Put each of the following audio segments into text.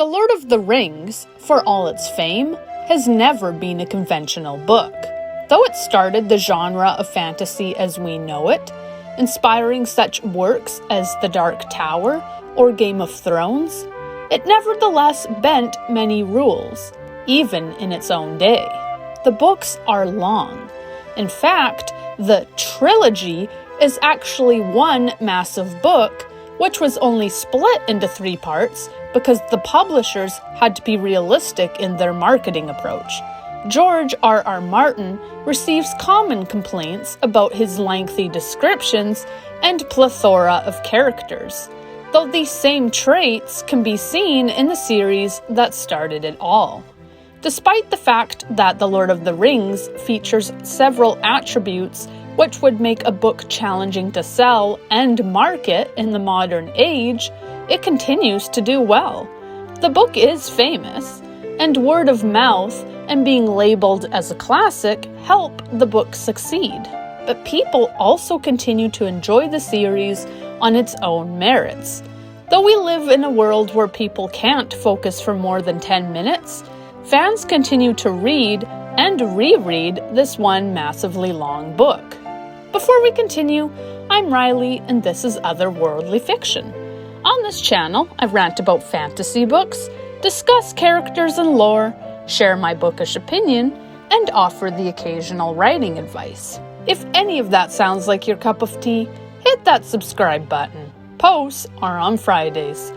The Lord of the Rings, for all its fame, has never been a conventional book. Though it started the genre of fantasy as we know it, inspiring such works as The Dark Tower or Game of Thrones, it nevertheless bent many rules, even in its own day. The books are long. In fact, the trilogy is actually one massive book, which was only split into 3 parts because the publishers had to be realistic in their marketing approach. George R.R. Martin receives common complaints about his lengthy descriptions and plethora of characters, though these same traits can be seen in the series that started it all. Despite the fact that The Lord of the Rings features several attributes which would make a book challenging to sell and market in the modern age, it continues to do well. The book is famous, and word of mouth and being labeled as a classic help the book succeed. But people also continue to enjoy the series on its own merits. Though we live in a world where people can't focus for more than 10 minutes, fans continue to read and reread this one massively long book. Before we continue, I'm Riley and this is Otherworldly Fiction. On this channel, I rant about fantasy books, discuss characters and lore, share my bookish opinion, and offer the occasional writing advice. If any of that sounds like your cup of tea, hit that subscribe button. Posts are on Fridays.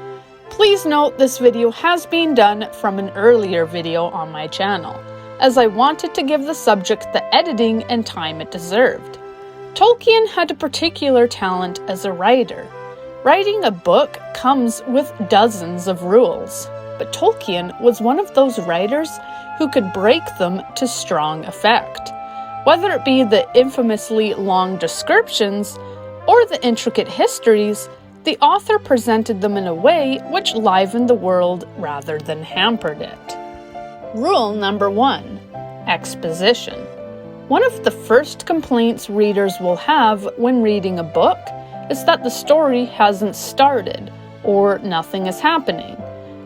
Please note this video has been done from an earlier video on my channel, as I wanted to give the subject the editing and time it deserved. Tolkien had a particular talent as a writer. Writing a book comes with dozens of rules, but Tolkien was one of those writers who could break them to strong effect. Whether it be the infamously long descriptions or the intricate histories, the author presented them in a way which livened the world rather than hampered it. Rule number 1: Exposition. One of the first complaints readers will have when reading a book is that the story hasn't started, or nothing is happening.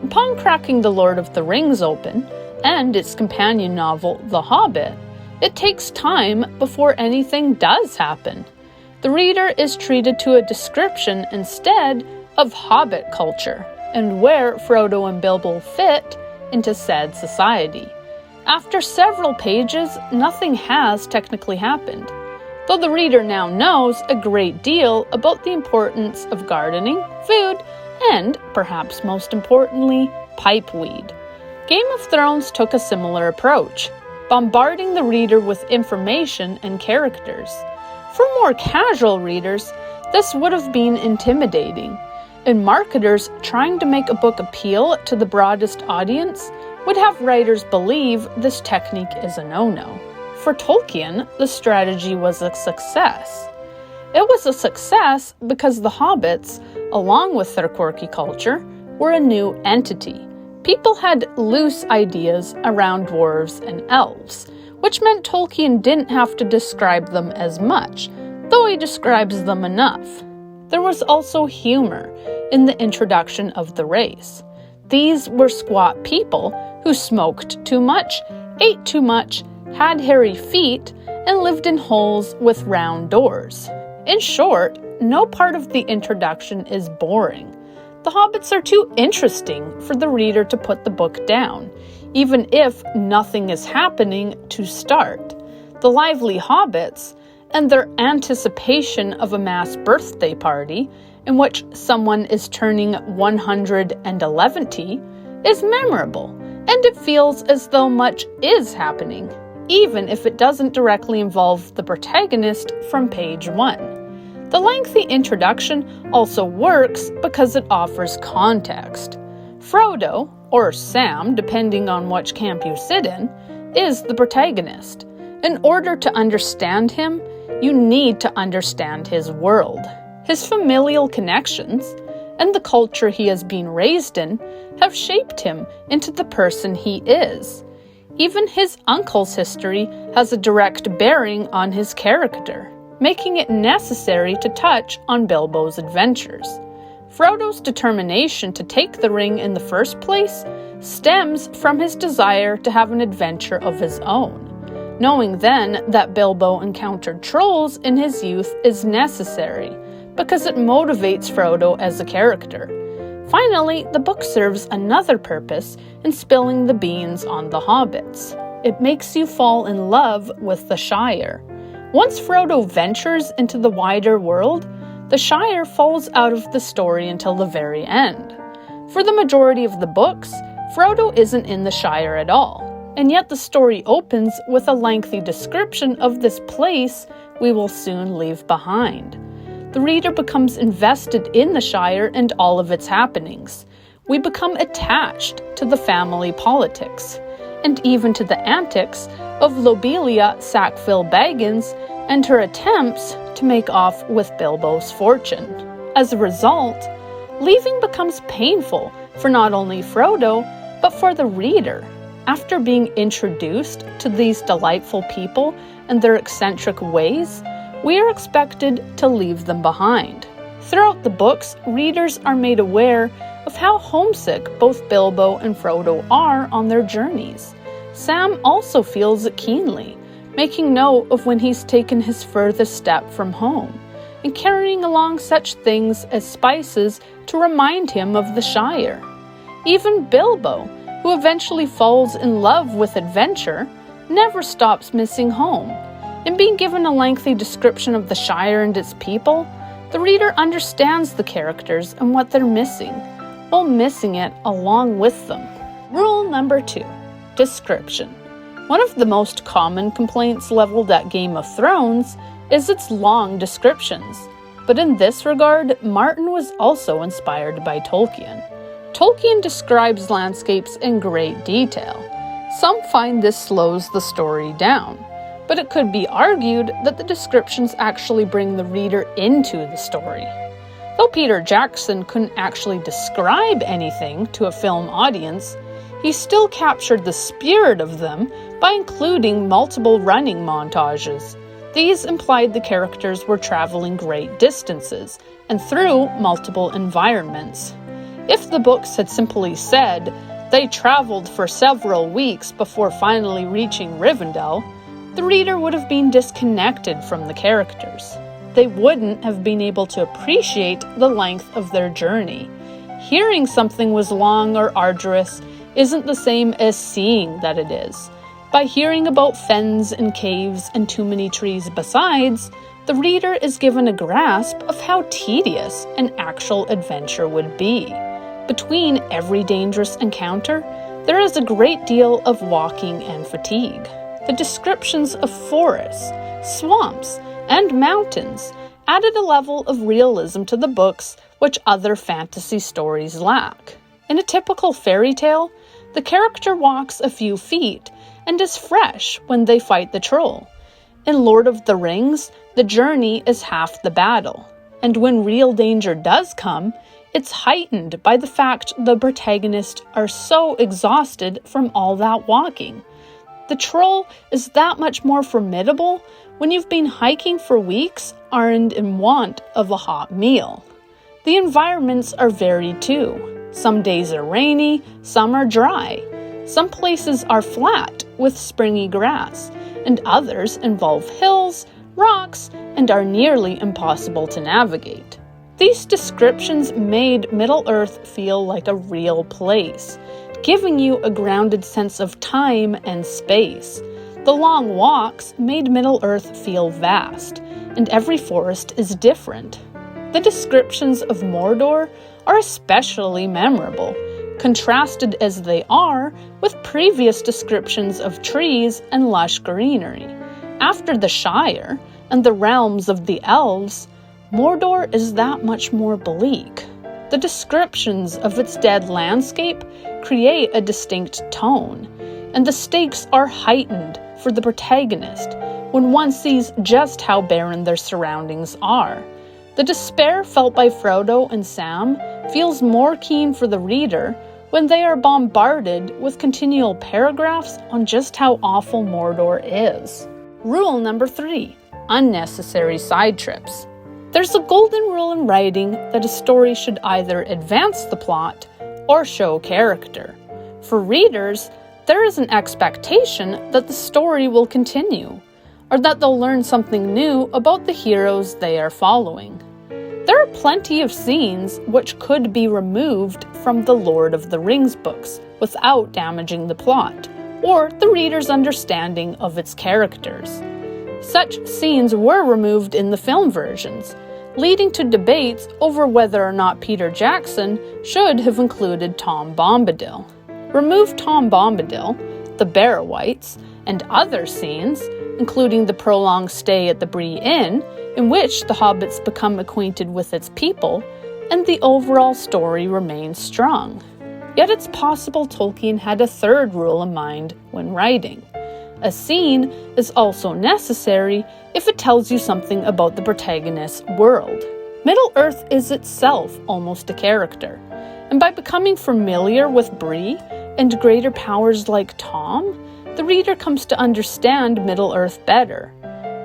Upon cracking The Lord of the Rings open, and its companion novel, The Hobbit, it takes time before anything does happen. The reader is treated to a description instead of Hobbit culture, and where Frodo and Bilbo fit into said society. After several pages, nothing has technically happened, though the reader now knows a great deal about the importance of gardening, food, and, perhaps most importantly, pipeweed. Game of Thrones took a similar approach, bombarding the reader with information and characters. For more casual readers, this would have been intimidating, and marketers trying to make a book appeal to the broadest audience would have writers believe this technique is a no-no. For Tolkien, the strategy was a success. It was a success because the hobbits, along with their quirky culture, were a new entity. People had loose ideas around dwarves and elves, which meant Tolkien didn't have to describe them as much, though he describes them enough. There was also humor in the introduction of the race. These were squat people who smoked too much, ate too much, had hairy feet, and lived in holes with round doors. In short, no part of the introduction is boring. The hobbits are too interesting for the reader to put the book down, even if nothing is happening to start. The lively hobbits, and their anticipation of a mass birthday party, in which someone is turning 111, is memorable, and it feels as though much is happening, even if it doesn't directly involve the protagonist from page 1. The lengthy introduction also works because it offers context. Frodo, or Sam, depending on which camp you sit in, is the protagonist. In order to understand him, you need to understand his world. His familial connections, and the culture he has been raised in, have shaped him into the person he is. Even his uncle's history has a direct bearing on his character, making it necessary to touch on Bilbo's adventures. Frodo's determination to take the ring in the first place stems from his desire to have an adventure of his own, knowing then that Bilbo encountered trolls in his youth is necessary, because it motivates Frodo as a character. Finally, the book serves another purpose in spilling the beans on the hobbits. It makes you fall in love with the Shire. Once Frodo ventures into the wider world, the Shire falls out of the story until the very end. For the majority of the books, Frodo isn't in the Shire at all, and yet the story opens with a lengthy description of this place we will soon leave behind. The reader becomes invested in the Shire and all of its happenings. We become attached to the family politics, and even to the antics of Lobelia Sackville Baggins and her attempts to make off with Bilbo's fortune. As a result, leaving becomes painful for not only Frodo, but for the reader. After being introduced to these delightful people and their eccentric ways, we are expected to leave them behind. Throughout the books, readers are made aware of how homesick both Bilbo and Frodo are on their journeys. Sam also feels it keenly, making note of when he's taken his furthest step from home, and carrying along such things as spices to remind him of the Shire. Even Bilbo, who eventually falls in love with adventure, never stops missing home. In being given a lengthy description of the Shire and its people, the reader understands the characters and what they're missing, while missing it along with them. Rule number 2. Description. One of the most common complaints leveled at Game of Thrones is its long descriptions, but in this regard, Martin was also inspired by Tolkien. Tolkien describes landscapes in great detail. Some find this slows the story down, but it could be argued that the descriptions actually bring the reader into the story. Though Peter Jackson couldn't actually describe anything to a film audience, he still captured the spirit of them by including multiple running montages. These implied the characters were traveling great distances and through multiple environments. If the books had simply said they traveled for several weeks before finally reaching Rivendell, the reader would have been disconnected from the characters. They wouldn't have been able to appreciate the length of their journey. Hearing something was long or arduous isn't the same as seeing that it is. By hearing about fens and caves and too many trees besides, the reader is given a grasp of how tedious an actual adventure would be. Between every dangerous encounter, there is a great deal of walking and fatigue. The descriptions of forests, swamps, and mountains added a level of realism to the books which other fantasy stories lack. In a typical fairy tale, the character walks a few feet and is fresh when they fight the troll. In Lord of the Rings, the journey is half the battle, and when real danger does come, it's heightened by the fact the protagonists are so exhausted from all that walking. The troll is that much more formidable when you've been hiking for weeks and in want of a hot meal. The environments are varied too. Some days are rainy, some are dry. Some places are flat with springy grass, and others involve hills, rocks, and are nearly impossible to navigate. These descriptions made Middle-earth feel like a real place, giving you a grounded sense of time and space. The long walks made Middle-earth feel vast, and every forest is different. The descriptions of Mordor are especially memorable, contrasted as they are with previous descriptions of trees and lush greenery. After the Shire and the realms of the elves, Mordor is that much more bleak. The descriptions of its dead landscape create a distinct tone, and the stakes are heightened for the protagonist when one sees just how barren their surroundings are. The despair felt by Frodo and Sam feels more keen for the reader when they are bombarded with continual paragraphs on just how awful Mordor is. Rule number 3. Unnecessary side trips. There's a golden rule in writing that a story should either advance the plot or show character. For readers, there is an expectation that the story will continue, or that they'll learn something new about the heroes they are following. There are plenty of scenes which could be removed from the Lord of the Rings books without damaging the plot, or the reader's understanding of its characters. Such scenes were removed in the film versions, leading to debates over whether or not Peter Jackson should have included Tom Bombadil. Remove Tom Bombadil, the Barrow-wights, and other scenes, including the prolonged stay at the Bree Inn, in which the hobbits become acquainted with its people, and the overall story remains strong. Yet it's possible Tolkien had a third rule in mind when writing. A scene is also necessary if it tells you something about the protagonist's world. Middle-earth is itself almost a character, and by becoming familiar with Bree and greater powers like Tom, the reader comes to understand Middle-earth better.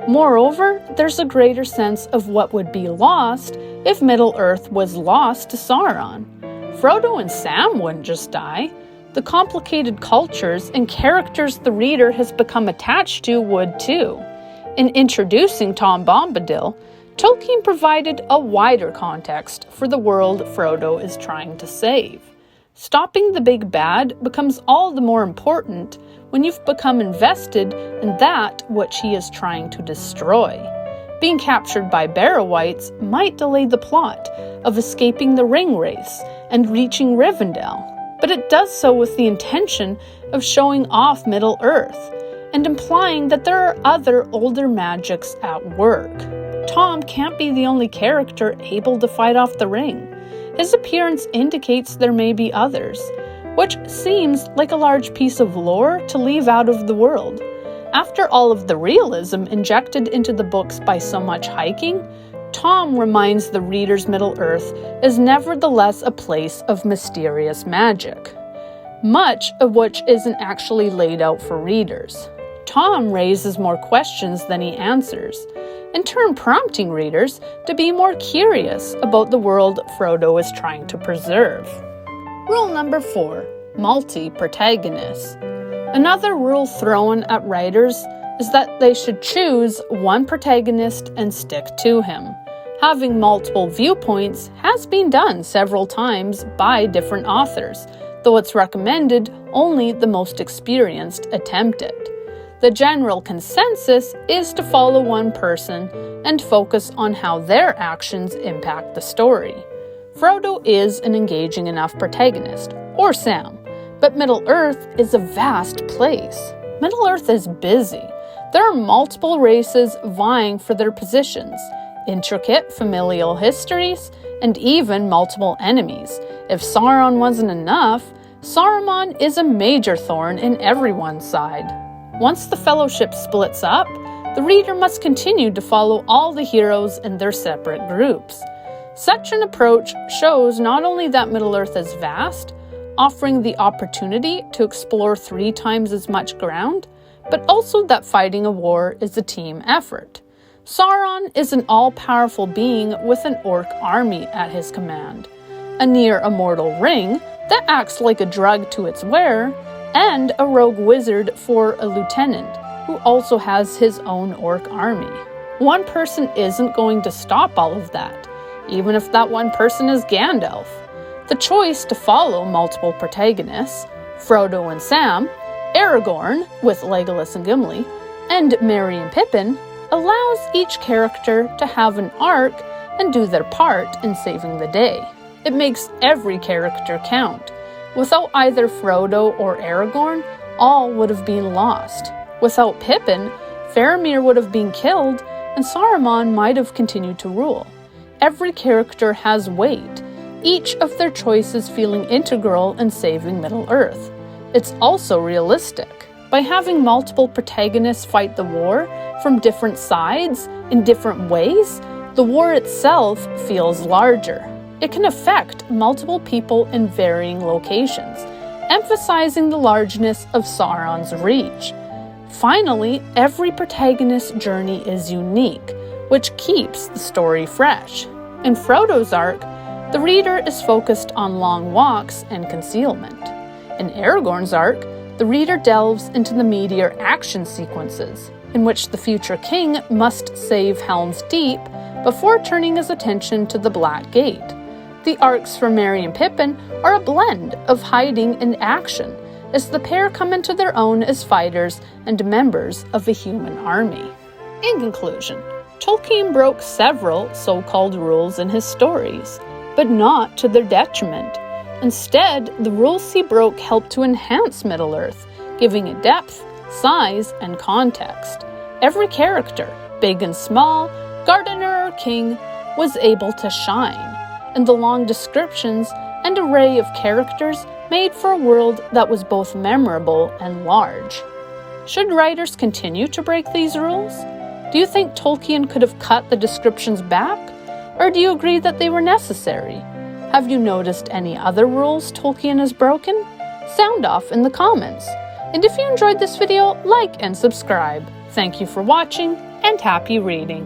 Moreover, there's a greater sense of what would be lost if Middle-earth was lost to Sauron. Frodo and Sam wouldn't just die. The complicated cultures and characters the reader has become attached to would too. In introducing Tom Bombadil, Tolkien provided a wider context for the world Frodo is trying to save. Stopping the big bad becomes all the more important when you've become invested in that which he is trying to destroy. Being captured by Barrow-wights might delay the plot of escaping the ring race and reaching Rivendell, but it does so with the intention of showing off Middle-earth and implying that there are other older magics at work. Tom can't be the only character able to fight off the ring. His appearance indicates there may be others, which seems like a large piece of lore to leave out of the world. After all of the realism injected into the books by so much hiking, Tom reminds the reader's Middle-earth is nevertheless a place of mysterious magic, much of which isn't actually laid out for readers. Tom raises more questions than he answers, in turn prompting readers to be more curious about the world Frodo is trying to preserve. Rule number 4. Multi-protagonists. Another rule thrown at writers is that they should choose one protagonist and stick to him. Having multiple viewpoints has been done several times by different authors, though it's recommended only the most experienced attempt it. The general consensus is to follow one person and focus on how their actions impact the story. Frodo is an engaging enough protagonist, or Sam, but Middle-earth is a vast place. Middle-earth is busy. There are multiple races vying for their positions, intricate familial histories, and even multiple enemies. If Sauron wasn't enough, Saruman is a major thorn in everyone's side. Once the Fellowship splits up, the reader must continue to follow all the heroes in their separate groups. Such an approach shows not only that Middle-earth is vast, offering the opportunity to explore 3 times as much ground, but also that fighting a war is a team effort. Sauron is an all-powerful being with an orc army at his command, a near-immortal ring that acts like a drug to its wearer, and a rogue wizard for a lieutenant, who also has his own orc army. One person isn't going to stop all of that, even if that one person is Gandalf. The choice to follow multiple protagonists, Frodo and Sam, Aragorn with Legolas and Gimli, and Merry and Pippin, allows each character to have an arc and do their part in saving the day. It makes every character count. Without either Frodo or Aragorn, all would have been lost. Without Pippin, Faramir would have been killed, and Saruman might have continued to rule. Every character has weight, each of their choices feeling integral in saving Middle-earth. It's also realistic. By having multiple protagonists fight the war from different sides in different ways, the war itself feels larger. It can affect multiple people in varying locations, emphasizing the largeness of Sauron's reach. Finally, every protagonist's journey is unique, which keeps the story fresh. In Frodo's arc, the reader is focused on long walks and concealment. In Aragorn's arc, the reader delves into the meatier action sequences, in which the future king must save Helm's Deep before turning his attention to the Black Gate. The arcs for Merry and Pippin are a blend of hiding and action, as the pair come into their own as fighters and members of a human army. In conclusion, Tolkien broke several so-called rules in his stories, but not to their detriment. Instead, the rules he broke helped to enhance Middle-earth, giving it depth, size, and context. Every character, big and small, gardener or king, was able to shine, and the long descriptions and array of characters made for a world that was both memorable and large. Should writers continue to break these rules? Do you think Tolkien could have cut the descriptions back? Or do you agree that they were necessary? Have you noticed any other rules Tolkien has broken? Sound off in the comments. And if you enjoyed this video, like and subscribe. Thank you for watching, and happy reading.